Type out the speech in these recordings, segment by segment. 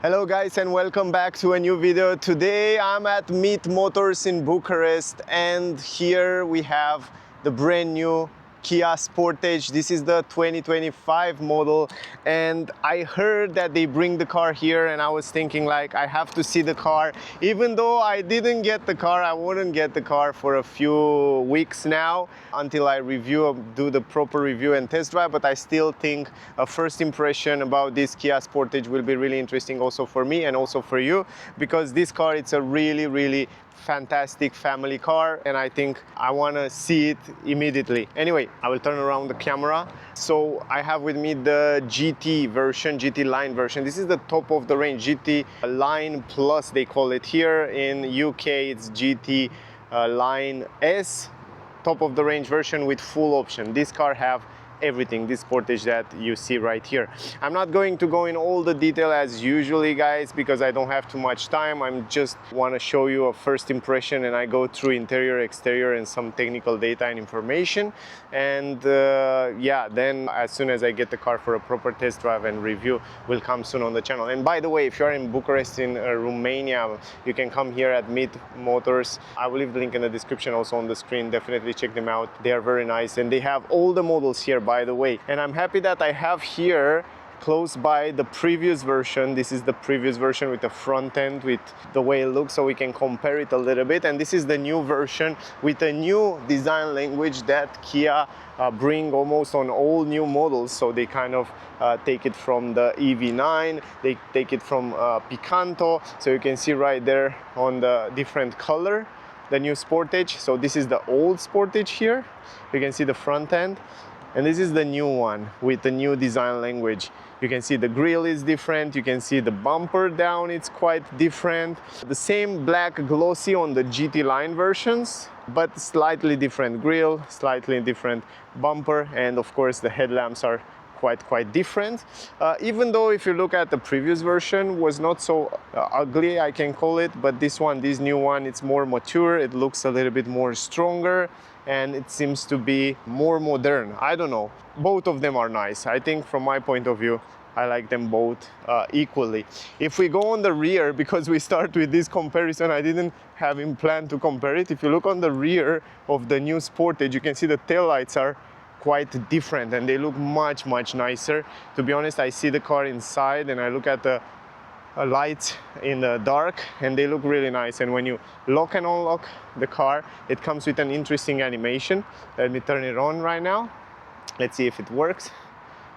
Hello guys and welcome back to a new video. Today I'm at Meet Motors in Bucharest and here we have the brand new Kia Sportage. This is the 2025 model and I heard that they bring the car here and I was thinking like I have to see the car. Even though I didn't get the car, I wouldn't get the car for a few weeks now until I do the proper review and test drive, but I still think a first impression about this Kia Sportage will be really interesting also for me and also for you, because this car, it's a really fantastic family car and I think I want to see it immediately. Anyway, I will turn around the camera. So I have with me the GT version, GT line version. This is the top of the range, GT line plus they call it here. In UK it's GT line S, top of the range version with full option. This car have everything, this Sportage that you see right here. I'm not going to go in all the detail as usually guys, because I don't have too much time. I'm just want to show you a first impression and I go through interior, exterior and some technical data and information. And yeah, then as soon as I get the car for a proper test drive and review will come soon on the channel. And by the way, if you're in Bucharest in Romania, you can come here at Meet Motors. I will leave the link in the description, also on the screen. Definitely check them out. They are very nice and they have all the models here, by the way. And I'm happy that I have here close by the previous version. This is the previous version with the front end, with the way it looks, so we can compare it a little bit. And this is the new version with a new design language that Kia bring almost on all new models. So they kind of take it from the EV9, they take it from Picanto. So you can see right there on the different color, the new Sportage. So this is the old Sportage here. You can see the front end. And this is the new one with the new design language. You can see the grille is different. You can see the bumper down, it's quite different. The same black glossy on the GT line versions, but slightly different grille, slightly different bumper. And of course the headlamps are quite different. Even though if you look at the previous version was not so ugly, I can call it, but this new one, it's more mature. It looks a little bit more stronger and it seems to be more modern. I don't know, both of them are nice. I think from my point of view, I like them both equally. If we go on the rear, because we start with this comparison, I didn't have in plan to compare it. If you look on the rear of the new Sportage, you can see the taillights are quite different and they look much nicer. To be honest, I see the car inside and I look at the lights in the dark and they look really nice. And when you lock and unlock the car, it comes with an interesting animation. Let me turn it on right now. Let's see if it works.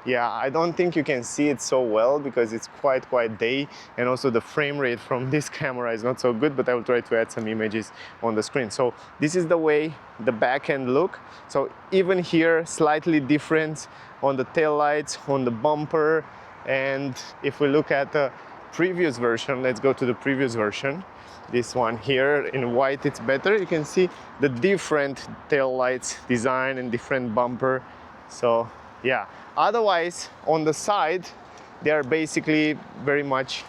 Yeah, I don't think you can see it so well because it's quite day, and also the frame rate from this camera is not so good, but I will try to add some images on the screen. So this is the way the back end look. So even here, slightly different on the tail lights, on the bumper. And if we look at the previous version, let's go to the previous version. This one here in white, it's better. You can see the different tail lights design and different bumper. So yeah, otherwise on the side they are basically very much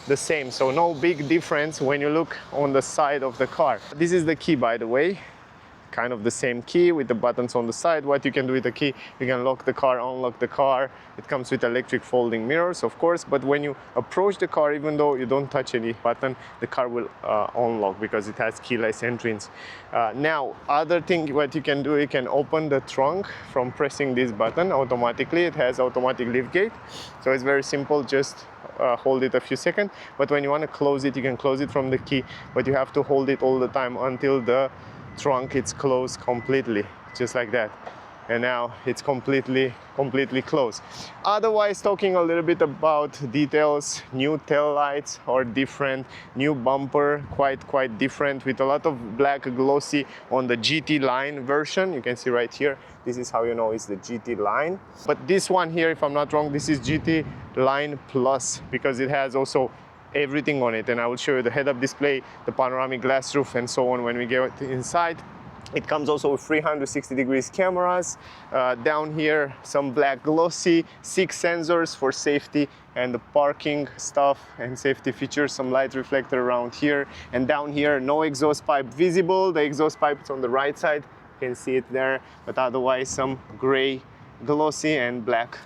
the same, so no big difference when you look on the side of the car. This is the key, by the way, kind of the same key with the buttons on the side. What you can do with the key, you can lock the car, unlock the car. It comes with electric folding mirrors, of course, but when you approach the car, even though you don't touch any button, the car will unlock because it has keyless entrance. Now, other thing what you can do, you can open the trunk from pressing this button automatically. It has automatic lift gate, so it's very simple. Just hold it a few seconds, but when you want to close it, you can close it from the key, but you have to hold it all the time until the trunk is closed completely, just like that. And now it's completely closed. Otherwise, talking a little bit about details, new tail lights are different, new bumper quite different, with a lot of black glossy on the GT line version. You can see right here, this is how you know it's the GT line. But this one here, if I'm not wrong, this is GT line plus, because it has also everything on it. And I will show you the head-up display, the panoramic glass roof and so on when we get inside. It comes also with 360 degrees cameras. Down here, some black glossy, 6 sensors for safety and the parking stuff and safety features, some light reflector around here. And down here, no exhaust pipe visible. The exhaust pipe is on the right side. You can see it there, but otherwise some gray glossy and black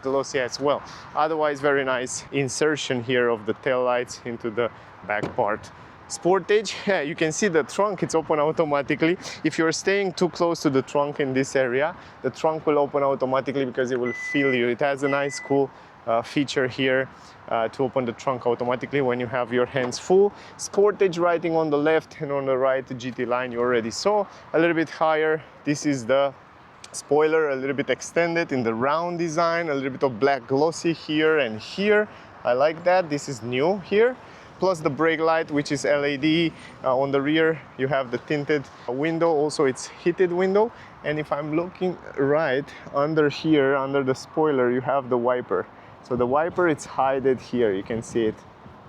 glossy as well. Otherwise, very nice insertion here of the tail lights into the back part. Sportage, yeah, you can see the trunk, it's open automatically. If you're staying too close to the trunk in this area, the trunk will open automatically because it will feel you. It has a nice cool feature here to open the trunk automatically when you have your hands full. Sportage writing on the left and on the right, the GT line you already saw. A little bit higher, this is the spoiler, a little bit extended in the round design, a little bit of black glossy here and here. I like that, this is new here. Plus the brake light, which is LED. On the rear you have the tinted window, also it's heated window. And if I'm looking right under here, under the spoiler, you have the wiper. So the wiper, it's hidden here, you can see it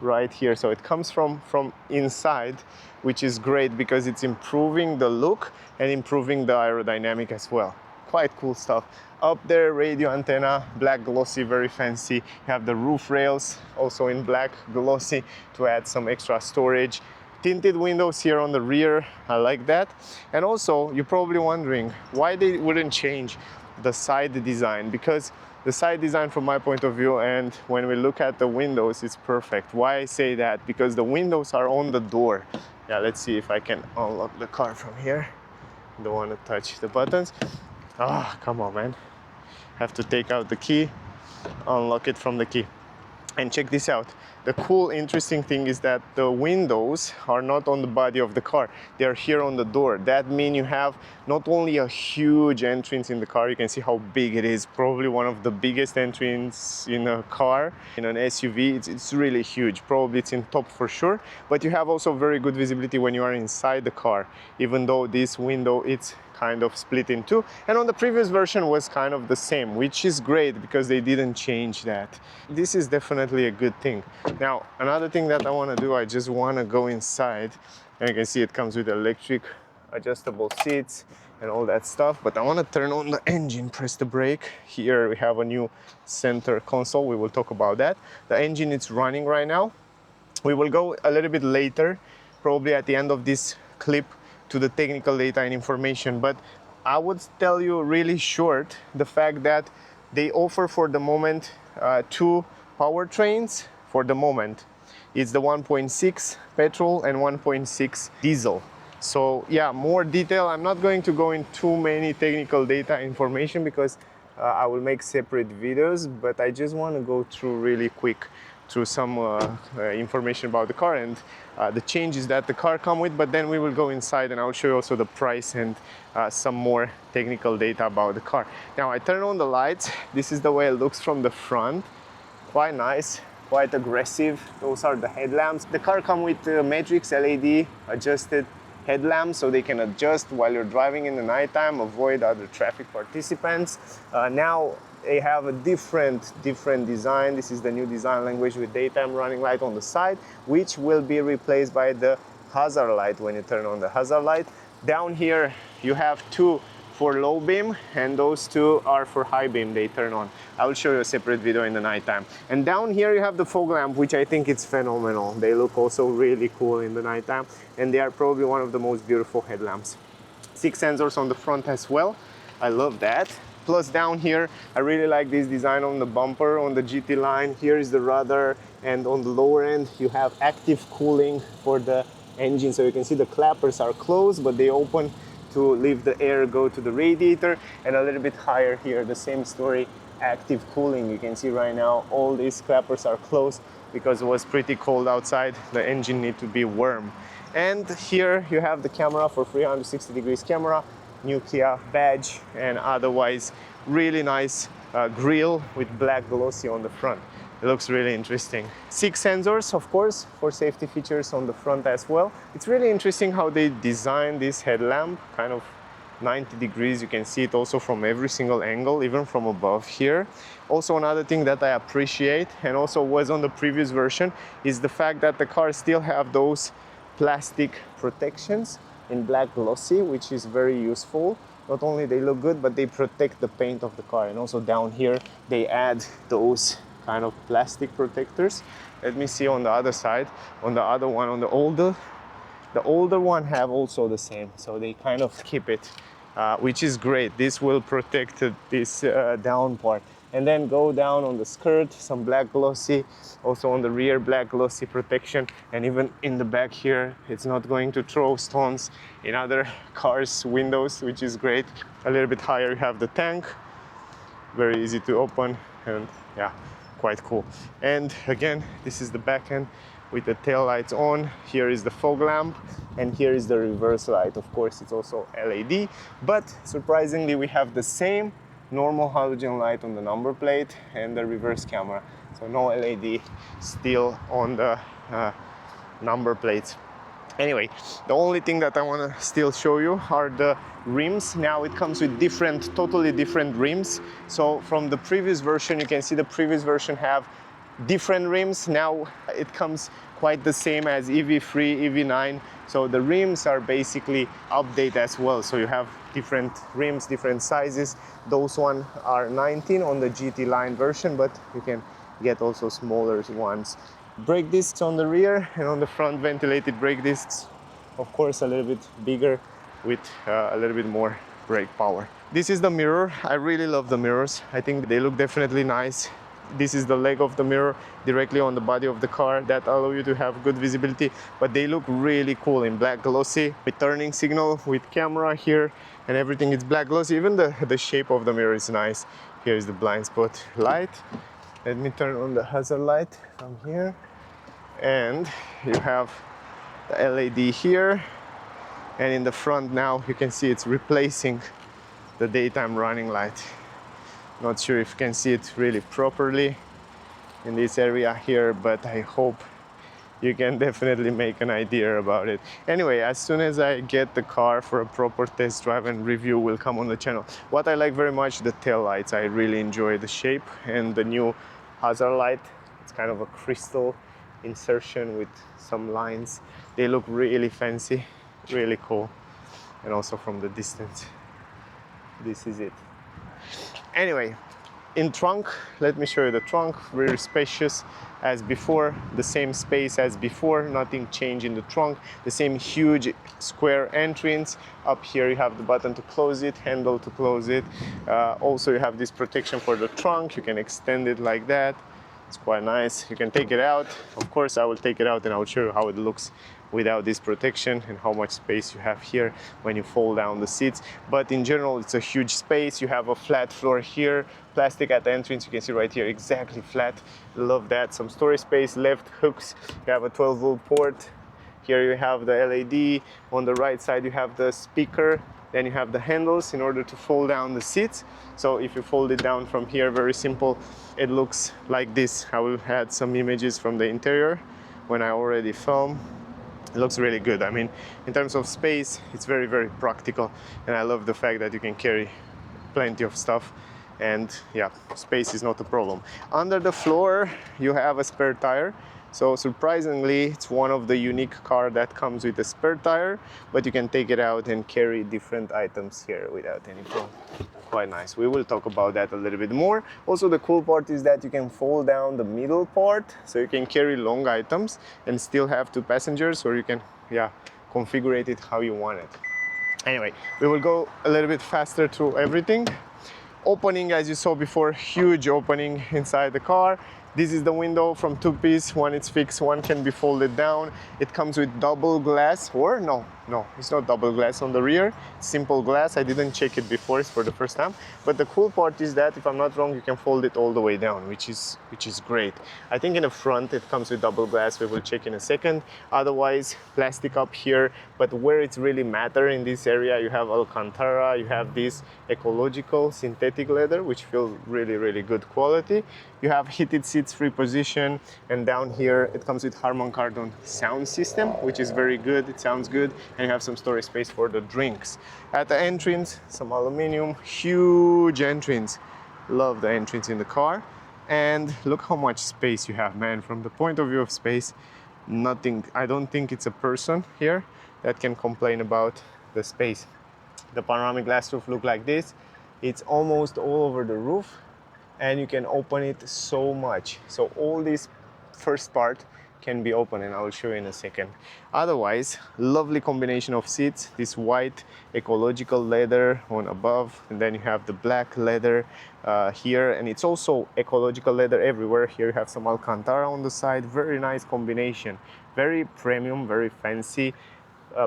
right here. So it comes from inside, which is great because it's improving the look and improving the aerodynamic as well. Quite cool stuff. Up there, radio antenna, black glossy, very fancy. You have the roof rails also in black glossy to add some extra storage. Tinted windows here on the rear, I like that. And also, you're probably wondering why they wouldn't change the side design, because the side design from my point of view, and when we look at the windows, it's perfect. Why I say that? Because the windows are on the door. Yeah, let's see if I can unlock the car from here. Don't want to touch the buttons. Ah, come on, man. Have to take out the key, unlock it from the key. And check this out. The cool, interesting thing is that the windows are not on the body of the car. They are here on the door. That means you have not only a huge entrance in the car, you can see how big it is. Probably one of the biggest entrances in a car, in an SUV. It's really huge. Probably it's in top for sure. But you have also very good visibility when you are inside the car, even though this window, it's kind of split in two. And on the previous version was kind of the same, which is great because they didn't change that. This is definitely a good thing. Now, another thing that I want to do, I just want to go inside, and you can see it comes with electric adjustable seats and all that stuff. But I want to turn on the engine, press the brake. Here we have a new center console. We will talk about that. The engine is running right now. We will go a little bit later, probably at the end of this clip, to the technical data and information, but I would tell you really short the fact that they offer for the moment two powertrains for the moment. It's the 1.6 petrol and 1.6 diesel. So yeah, more detail. I'm not going to go in too many technical data information because I will make separate videos, but I just want to go through really quick through some information about the car and the changes that the car come with, but then we will go inside and I'll show you also the price and some more technical data about the car. Now I turn on the lights. This is the way it looks from the front. Quite nice, quite aggressive. Those are the headlamps. The car comes with matrix LED adjusted headlamps, so they can adjust while you're driving in the nighttime, avoid other traffic participants. Now they have a different design. This is the new design language with daytime running light on the side, which will be replaced by the hazard light when you turn on the hazard light. Down here you have two for low beam, and those two are for high beam, they turn on. I will show you a separate video in the nighttime. And down here you have the fog lamp, which I think it's phenomenal. They look also really cool in the nighttime, and they are probably one of the most beautiful headlamps. 6 sensors on the front as well. I love that. Plus down here, I really like this design on the bumper, on the GT line. Here is the rudder, and on the lower end, you have active cooling for the engine. So you can see the clappers are closed, but they open to leave the air go to the radiator. And a little bit higher here, the same story, active cooling. You can see right now, all these clappers are closed because it was pretty cold outside. The engine needs to be warm. And here you have the camera for 360 degrees camera, new Kia badge, and otherwise really nice grille with black glossy on the front. It looks really interesting. 6 sensors, of course, for safety features on the front as well. It's really interesting how they designed this headlamp, kind of 90 degrees. You can see it also from every single angle, even from above here. Also, another thing that I appreciate, and also was on the previous version, is the fact that the cars still have those plastic protections in black glossy, which is very useful. Not only they look good, but they protect the paint of the car. And also down here, they add those kind of plastic protectors. Let me see on the other side, on the other one, on the older one have also the same. So they kind of keep it, which is great. This will protect this down part. and then go down on the skirt, some black glossy, also on the rear black glossy protection, and even in the back here it's not going to throw stones in other cars' windows, which is great. A little bit higher you have the tank, very easy to open, and yeah, quite cool. And again, this is the back end with the tail lights on. Here is the fog lamp, and here is the reverse light. Of course, it's also LED, but surprisingly we have the same normal halogen light on the number plate and the reverse camera, so no LED still on the number plates. Anyway, the only thing that I want to still show you are the rims. Now it comes with different, totally different rims. So from the previous version, you can see the previous version have different rims. Now it comes quite the same as EV3, EV9. So the rims are basically updated as well. So you have different rims, different sizes. Those ones are 19 on the GT line version, but you can get also smaller ones. Brake discs on the rear, and on the front ventilated brake discs, of course a little bit bigger with a little bit more brake power. This is the mirror. I really love the mirrors. I think they look definitely nice. This is the leg of the mirror directly on the body of the car that allow you to have good visibility, but they look really cool in black glossy with turning signal, with camera here, and everything is black glossy. Even the shape of the mirror is nice. Here is the blind spot light. Let me turn on the hazard light from here, and you have the LED here, and in the front now you can see it's replacing the daytime running light. Not sure if you can see it really properly in this area here, but I hope you can definitely make an idea about it. Anyway, as soon as I get the car for a proper test drive and review will come on the channel. What I like very much, the tail lights. I really enjoy the shape, and the new hazard light. It's kind of a crystal insertion with some lines. They look really fancy, really cool. And also from the distance, this is it. Anyway, in trunk, let me show you the trunk. Very spacious as before, the same space as before, nothing changed in the trunk. The same huge square entrance. Up here you have the button to close it, handle to close it. Also you have this protection for the trunk. You can extend it like that. It's quite nice. You can take it out. Of course I will take it out and I will show you how it looks without this protection and how much space you have here when you fold down the seats. But in general, it's a huge space. You have a flat floor here, plastic at the entrance. You can see right here, exactly flat. Love that. Some storage space, left hooks. You have a 12-volt port. Here you have the LED. On the right side, you have the speaker. Then you have the handles in order to fold down the seats. So if you fold it down from here, very simple, it looks like this. I will add some images from the interior when I already film. It looks really good. I mean, in terms of space, it's very, very practical. And I love the fact that you can carry plenty of stuff. And yeah, space is not a problem. Under the floor, you have a spare tire. So surprisingly, it's one of the unique cars that comes with a spare tire, but you can take it out and carry different items here without any problem. Quite nice. We will talk about that a little bit more. Also, the cool part is that you can fold down the middle part, so you can carry long items and still have 2 passengers, or you can, yeah, configure it how you want it. Anyway, we will go a little bit faster through everything. Opening, as you saw before, huge opening inside the car. This is the window from 2-piece. One is fixed, one can be folded down. It comes with double glass, or no, it's not double glass on the rear. It's simple glass. I didn't check it before, it's for the first time. But the cool part is that, if I'm not wrong, you can fold it all the way down, which is great. I think in the front it comes with double glass. We will check in a second. Otherwise, plastic up here. But where it's really matter in this area, you have Alcantara, you have this ecological synthetic leather, which feels really, really good quality. You have heated seats, free position, and down here it comes with Harman Kardon sound system, which is very good. It sounds good, and you have some storage space for the drinks. At the entrance, some aluminum, huge entrance. Love the entrance in the car, and look how much space you have, man. From the point of view of space, nothing. I don't think it's a person here that can complain about the space. The panoramic glass roof look like this. It's almost all over the roof, and you can open it so much. So all this first part can be open, and I will show you in a second. Otherwise, lovely combination of seats, this white ecological leather on above, and then you have the black leather here, and it's also ecological leather everywhere. Here you have some Alcantara on the side. Very nice combination, very premium, very fancy.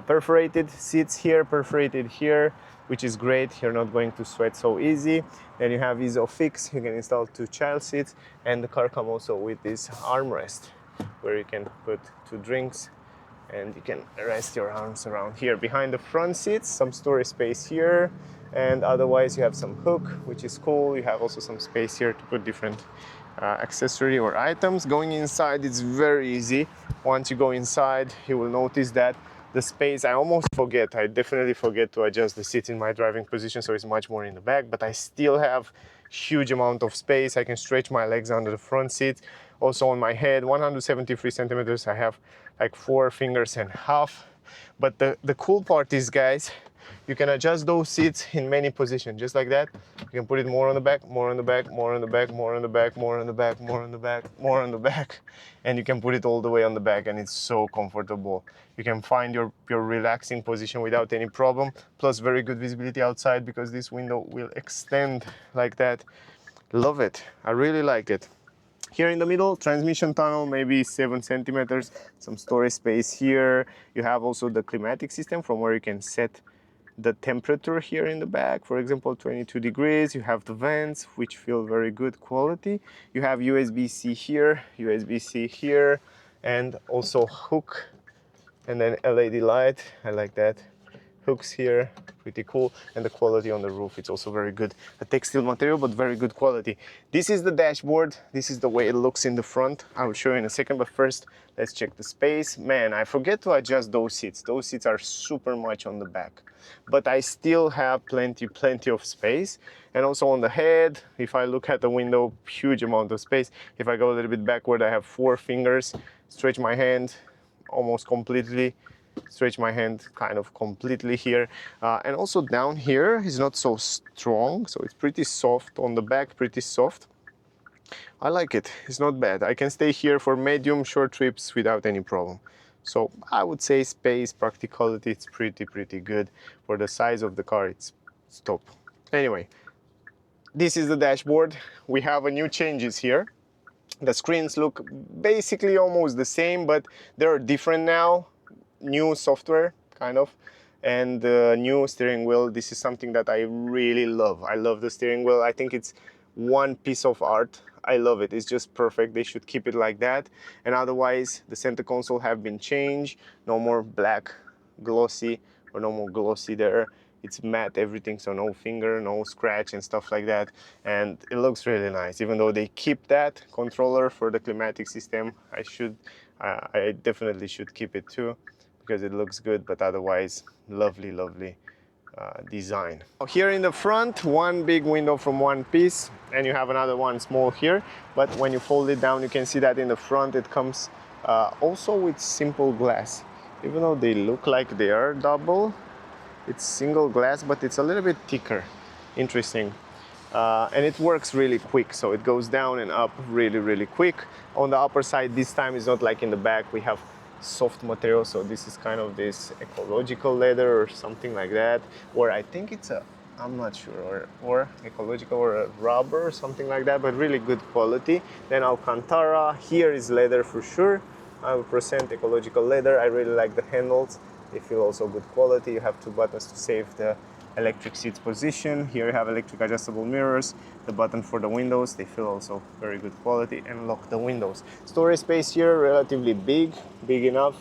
Perforated seats here, perforated here, which is great. You're not going to sweat so easy. Then you have ISOFIX. You can install 2 child seats, and the car comes also with this armrest where you can put 2 drinks and you can rest your arms around here. Behind the front seats, some storage space here, and otherwise you have some hook, which is cool. You have also some space here to put different accessory or items. Going inside, it's very easy. Once you go inside, you will notice that the space, I almost forget, I definitely forget to adjust the seat in my driving position, so it's much more in the back, but I still have huge amount of space. I can stretch my legs under the front seat. Also on my head, 173 centimeters, I have like 4 fingers and half. But the cool part is, guys, you can adjust those seats in many positions, just like that. You can put it more on the back, more on the back, more on the back, more on the back, more on the back, more on the back, more on the back, and you can put it all the way on the back, and it's so comfortable. You can find your relaxing position without any problem, plus very good visibility outside because this window will extend like that. Love it. I really like it. Here in the middle, transmission tunnel, maybe 7 centimeters, some storage space here. You have also the climatic system from where you can set the temperature here in the back, for example 22 degrees. You have the vents, which feel very good quality. You have USB-C here, USB-C here, and also hook, and then LED light. I like that. Hooks here, pretty cool, and the quality on the roof, it's also very good. A textile material, but very good quality. This is the dashboard. This is the way it looks in the front. I will show you in a second, but first let's check the space. Man, I forget to adjust those seats. Those seats are super much on the back, but I still have plenty of space. And also on the head, if I look at the window, huge amount of space. If I go a little bit backward, I have 4 fingers. Stretch my hand almost completely. Stretch my hand kind of completely here, and also down here is not so strong, so it's pretty soft on the back, pretty soft. I like it. It's not bad. I can stay here for medium short trips without any problem. So I would say space, practicality, it's pretty good. For the size of the car, it's top. Anyway, this is the dashboard. We have a new changes here. The screens look basically almost the same, but they're different now. New software kind of, and the new steering wheel. This is something that I really love. I love the steering wheel. I think it's one piece of art. I love it. It's just perfect. They should keep it like that. And otherwise, the center console have been changed. No more black glossy, or no more glossy there. It's matte everything, so no finger, no scratch and stuff like that. And it looks really nice. Even though they keep that controller for the climatic system, I definitely should keep it too, because it looks good, but otherwise lovely design. Here in the front, one big window from one piece, and you have another one small here, but when you fold it down, you can see that in the front it comes also with simple glass. Even though they look like they are double, it's single glass, but it's a little bit thicker. Interesting. And it works really quick, so it goes down and up really quick. On the upper side, this time is not like in the back. We have soft material, so this is kind of this ecological leather or something like that, or I think it's a, I'm not sure, or ecological or a rubber or something like that, but really good quality. Then Alcantara, here is leather for sure, 100% ecological leather. I really like the handles, they feel also good quality. You have 2 buttons to save the electric seats position. Here you have electric adjustable mirrors, the button for the windows, they feel also very good quality, and lock the windows. Storage space here, relatively big enough.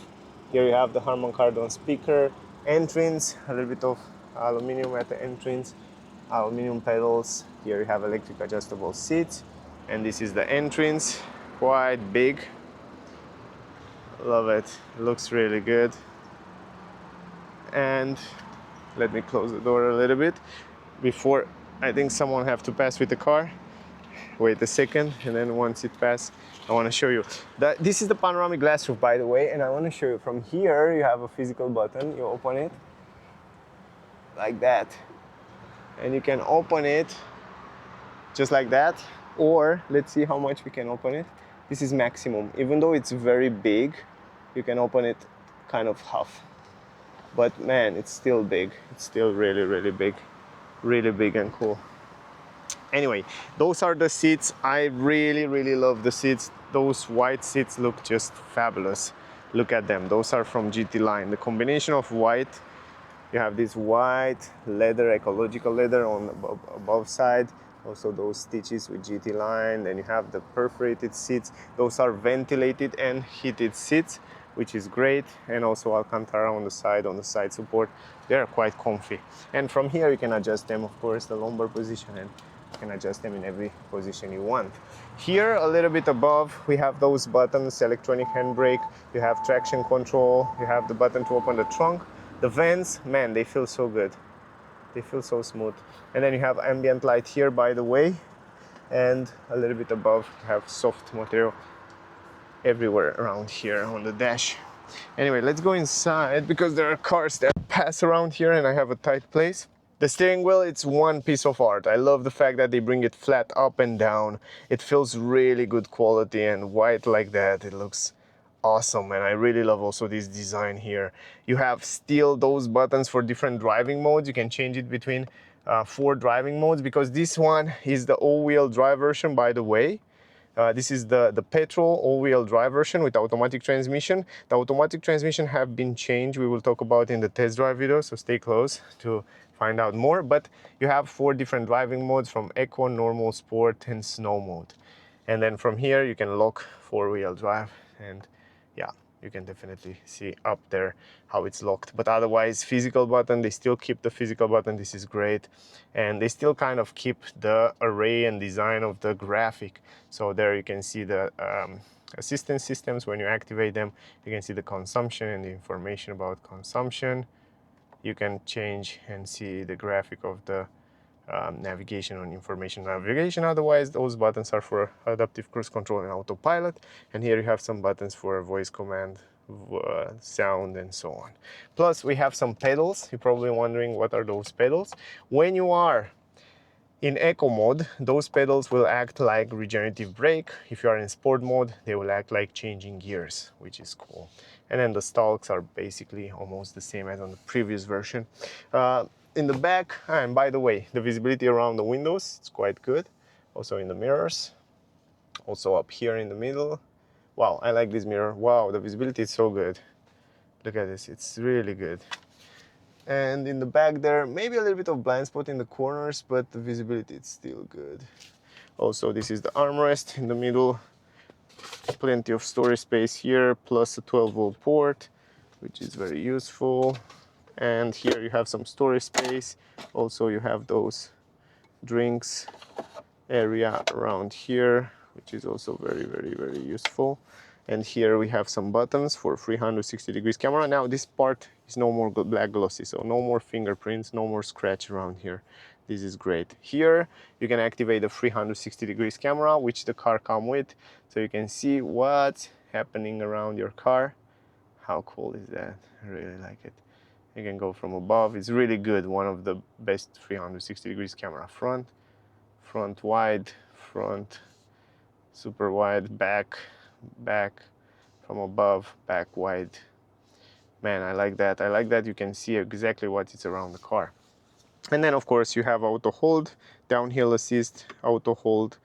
Here you have the Harman Kardon speaker, entrance, a little bit of aluminum at the entrance, aluminum pedals. Here you have electric adjustable seats, and this is the entrance, quite big. Love it, looks really good. And let me close the door a little bit before, I think someone have to pass with the car. Wait a second, and then once it passes, I want to show you. This is the panoramic glass roof, by the way, and I want to show you. From here, you have a physical button. You open it like that, and you can open it just like that, or let's see how much we can open it. This is maximum. Even though it's very big, you can open it kind of half. But man, it's still big. It's still really, really big. Really big and cool. Anyway, those are the seats. I really, really love the seats. Those white seats look just fabulous. Look at them. Those are from GT line. The combination of white, you have this white leather, ecological leather on the above side. Also those stitches with GT line. Then you have the perforated seats. Those are ventilated and heated seats, which is great. And also Alcantara on the side support. They're quite comfy. And from here you can adjust them, of course, the lumbar position, and you can adjust them in every position you want. Here, a little bit above, we have those buttons, electronic handbrake, you have traction control, you have the button to open the trunk. The vents, man, they feel so good. They feel so smooth. And then you have ambient light here, by the way. And a little bit above, you have soft material everywhere around here on the dash. Anyway, let's go inside because there are cars that pass around here and I have a tight place. The steering wheel, it's one piece of art. I love the fact that they bring it flat up and down. It feels really good quality, and white like that, it looks awesome. And I really love also this design here. You have still those buttons for different driving modes. You can change it between 4 driving modes, because this one is the all-wheel drive version, by the way. This is the petrol all-wheel drive version with automatic transmission. The automatic transmission have been changed. We will talk about in the test drive video, so stay close to find out more. But you have 4 different driving modes, from Eco, Normal, Sport, and Snow mode. And then from here you can lock 4-wheel drive, and yeah, you can definitely see up there how it's locked. But otherwise, physical button, they still keep the physical button. This is great. And they still kind of keep the array and design of the graphic. So there you can see the assistance systems. When you activate them, you can see the consumption and the information about consumption. You can change and see the graphic of the navigation and information navigation. Otherwise, those buttons are for adaptive cruise control and autopilot. And here you have some buttons for voice command, sound, and so on. Plus, we have some pedals. You're probably wondering, what are those pedals? When you are in eco mode, those pedals will act like regenerative brake. If you are in sport mode, they will act like changing gears, which is cool. And then the stalks are basically almost the same as on the previous version. In the back, and by the way, the visibility around the windows, it's quite good. Also in the mirrors, also up here in the middle. Wow, I like this mirror. Wow, the visibility is so good. Look at this, it's really good. And in the back there, maybe a little bit of blind spot in the corners, but the visibility is still good. Also, this is the armrest in the middle. Plenty of storage space here, plus a 12-volt port, which is very useful. And here you have some storage space. Also, you have those drinks area around here, which is also very, very, very useful. And here we have some buttons for 360 degrees camera. Now this part is no more black glossy, so no more fingerprints, no more scratch around here. This is great. Here you can activate the 360 degrees camera, which the car comes with, so you can see what's happening around your car. How cool is that? I really like it. You can go from above. It's really good. One of the best 360 degrees camera. Front wide, front super wide, back from above, back wide. Man, I like that. I like that you can see exactly what is around the car. And then of course you have auto hold, downhill assist, auto hold,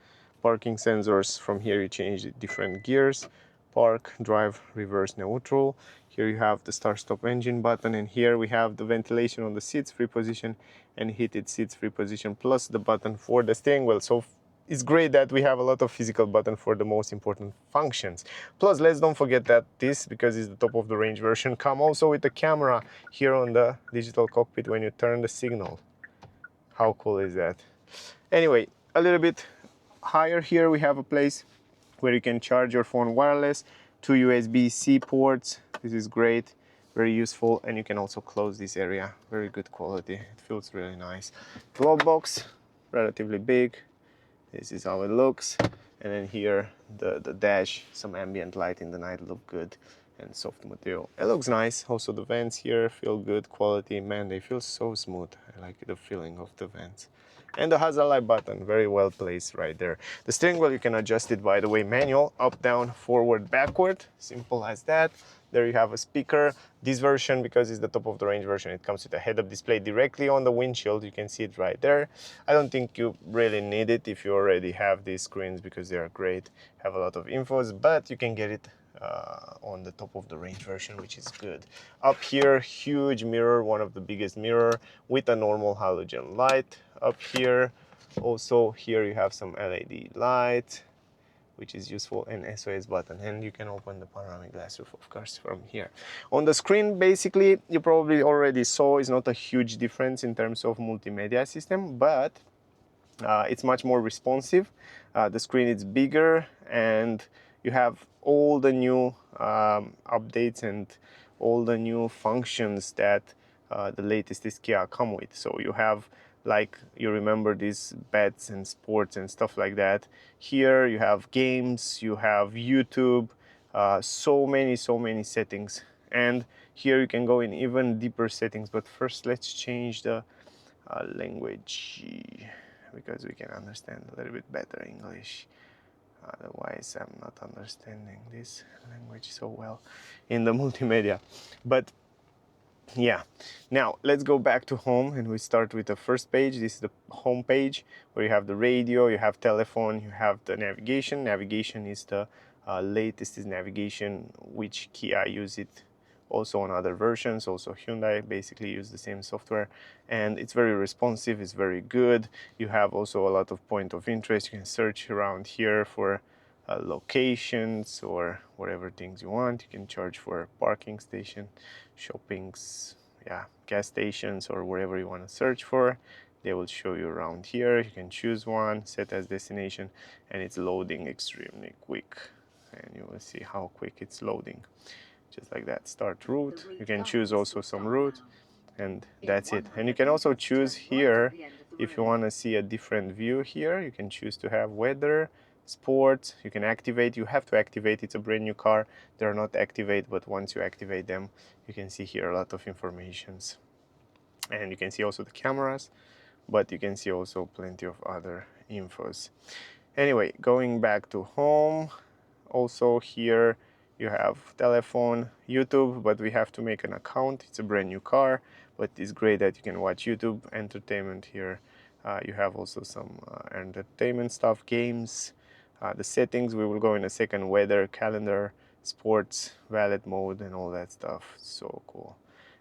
parking sensors. From here you change the different gears, park, drive, reverse, neutral. Here you have the start stop engine button, and here we have the ventilation on the seats, free position, and heated seats, free position, plus the button for the steering wheel. So it's great that we have a lot of physical buttons for the most important functions. Plus, let's don't forget that this, because it's the top of the range version, come also with the camera here on the digital cockpit when you turn the signal. How cool is that? Anyway, a little bit higher here we have a place where you can charge your phone wireless, 2 USB-C ports. This is great, very useful, and you can also close this area. Very good quality, it feels really nice. Glove box, relatively big. This is how it looks. And then here, the dash, some ambient light in the night look good, and soft material. It looks nice. Also the vents here feel good quality. Man, they feel so smooth. I like the feeling of the vents. And the hazard light button, very well placed right there. The steering wheel, you can adjust it, by the way, manual, up, down, forward, backward, simple as that. There you have a speaker. This version, because it's the top of the range version, it comes with a head-up display directly on the windshield. You can see it right there. I don't think you really need it if you already have these screens, because they are great, have a lot of infos, but you can get it on the top of the range version, which is good. Up here, huge mirror, one of the biggest mirror with a normal halogen light. Up here, also here you have some LED light, which is useful, and SOS button, and you can open the panoramic glass roof, of course, from here. On the screen, basically, you probably already saw, is not a huge difference in terms of multimedia system, but it's much more responsive. The screen is bigger, and you have all the new updates and all the new functions that the latest Kia come with. So you have, like, you remember these bets and sports and stuff like that. Here you have games, you have YouTube, so many settings. And here you can go in even deeper settings. But first, let's change the language, because we can understand a little bit better English. Otherwise, I'm not understanding this language so well in the multimedia. But yeah, now let's go back to home, and we start with the first page. This is the home page, where you have the radio, you have telephone, you have the navigation. Navigation is the latest is navigation, which Kia use it also on other versions. Also Hyundai basically use the same software, and it's very responsive, it's very good. You have also a lot of point of interest. You can search around here for locations or whatever things you want. You can charge for parking station, shoppings, yeah, gas stations, or wherever you want to search for. They will show you around here. You can choose one, set as destination, and it's loading extremely quick, and you will see how quick it's loading. Just like that. Start route. You can choose also some route, and that's it. And you can also choose here, if you want to see a different view here, you can choose to have weather, sports. You can activate. You have to activate. It's a brand new car. They're not activate, but once you activate them, you can see here a lot of informations. And you can see also the cameras, but you can see also plenty of other infos. Anyway, going back to home, also here you have telephone, YouTube, but we have to make an account. It's a brand new car, but it's great that you can watch YouTube, entertainment here. You have also some entertainment stuff, games, the settings. We will go in a second, weather, calendar, sports, valet mode, and all that stuff. So cool.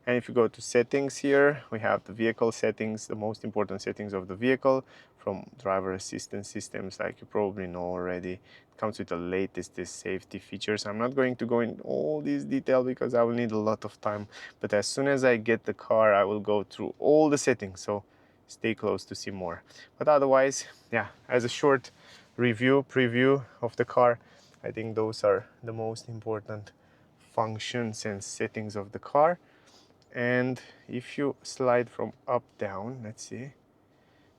And if you go to settings here, we have the vehicle settings, the most important settings of the vehicle, from driver assistance systems, like you probably know already. It comes with the latest safety features. I'm not going to go in all this detail because I will need a lot of time, but as soon as I get the car, I will go through all the settings, so stay close to see more. But otherwise, yeah, as a short preview of the car, I think those are the most important functions and settings of the car. And if you slide from up down, let's see,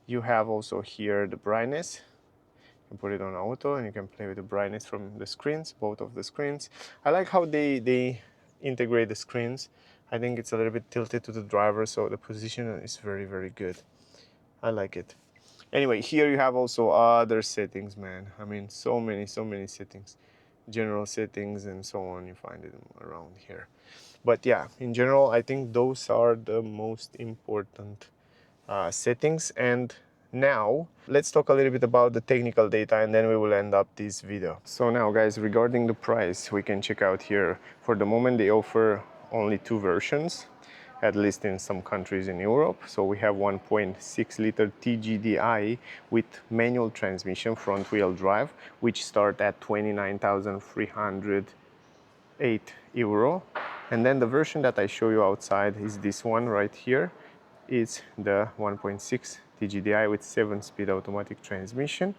you have also here the brightness. You can put it on auto, and you can play with the brightness from the screens, both of the screens. I like how they integrate the screens. I think it's a little bit tilted to the driver, so the position is very good. I like it. Anyway, here you have also other settings, man. I mean, so many settings, general settings and so on. You find it around here. But yeah, in general, I think those are the most important settings. And now let's talk a little bit about the technical data, and then we will end up this video. So now, guys, regarding the price, we can check out here. For the moment, they offer only two versions, at least in some countries in Europe. So we have 1.6 liter TGDI with manual transmission, front wheel drive, which start at 29,308 euro. And then the version that I show you outside is this one right here. It's the 1.6 TGDI with 7-speed automatic transmission,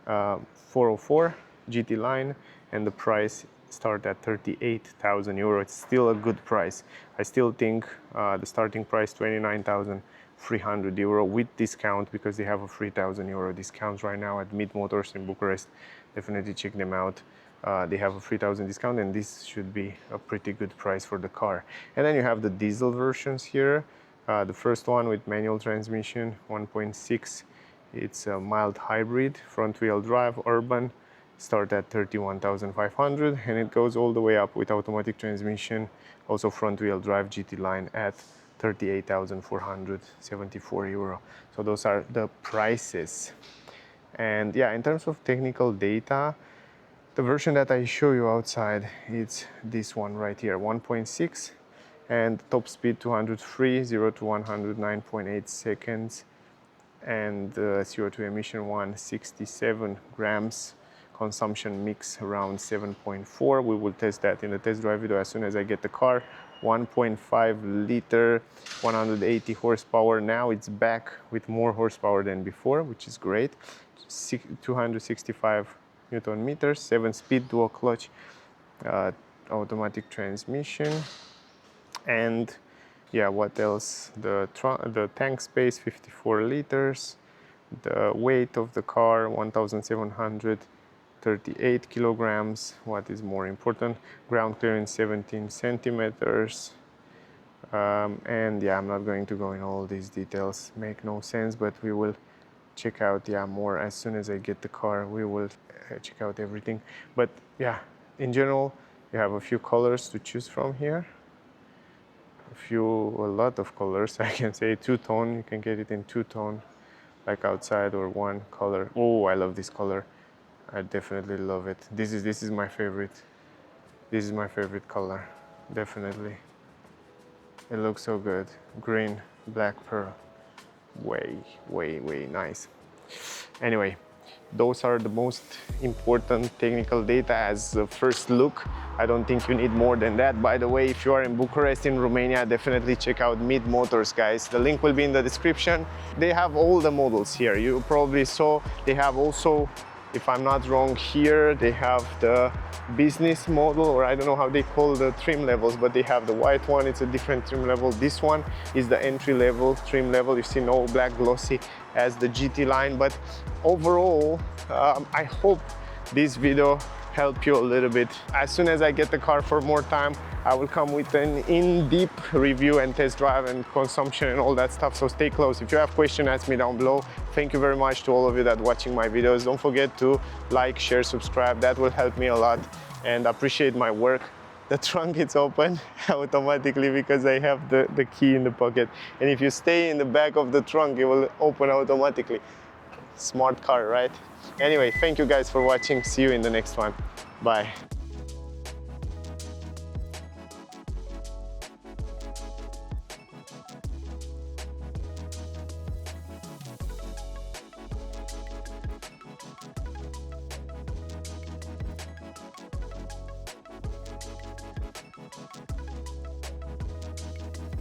404 GT line, and the price start at 38,000 euro. It's still a good price. I still think the starting price 29,300 euro with discount, because they have a 3,000 euro discount right now at Meet Motors in Bucharest. Definitely check them out. They have a 3,000 discount, and this should be a pretty good price for the car. And then you have the diesel versions here. The first one with manual transmission, 1.6 It's a mild hybrid, front-wheel drive, urban, start at 31,500, and it goes all the way up with automatic transmission, also front-wheel drive GT line at 38,474 euro. So those are the prices. And yeah, in terms of technical data, the version that I show you outside, it's this one right here, 1.6, and top speed 203, 0 to 100, 9.8 seconds, and CO2 emission 167 grams, consumption mix around 7.4. We will test that in the test drive video as soon as I get the car. 1.5 liter, 180 horsepower. Now it's back with more horsepower than before, which is great. 265 Newton meters, 7-speed dual clutch, automatic transmission. And yeah, what else? The tank space 54 liters, the weight of the car 1,738 kilograms. What is more important? Ground clearance 17 centimeters. And yeah, I'm not going to go in all these details, make no sense, but we will check out more as soon as I get the car. We will check out everything. But yeah, in general, you have a few colors to choose from here. A lot of colors. I can say two-tone. You can get it in two-tone, like outside, or one color. Oh, I love this color. I definitely love it. This is my favorite. This is my favorite color, definitely. It looks so good. Green, black pearl. Way nice. Anyway, those are the most important technical data as a first look. I don't think you need more than that. By the way, if you are in Bucharest, in Romania, definitely check out Meet Motors, guys. The link will be in the description. They have all the models here. You probably saw they have also, if I'm not wrong, here they have the business model, or I don't know how they call the trim levels, but they have the white one. It's a different trim level. This one is the entry level trim level. You see no black glossy as the GT line. But overall, I hope this video helped you a little bit. As soon as I get the car for more time, I will come with an in-deep review and test drive and consumption and all that stuff, so stay close. If you have questions, ask me down below. Thank you very much to all of you that are watching my videos. Don't forget to like, share, subscribe. That will help me a lot, and appreciate my work. The trunk is open automatically because I have the key in the pocket, and if you stay in the back of the trunk, it will open automatically. Smart car, right? Anyway, thank you guys for watching. See you in the next one. Bye.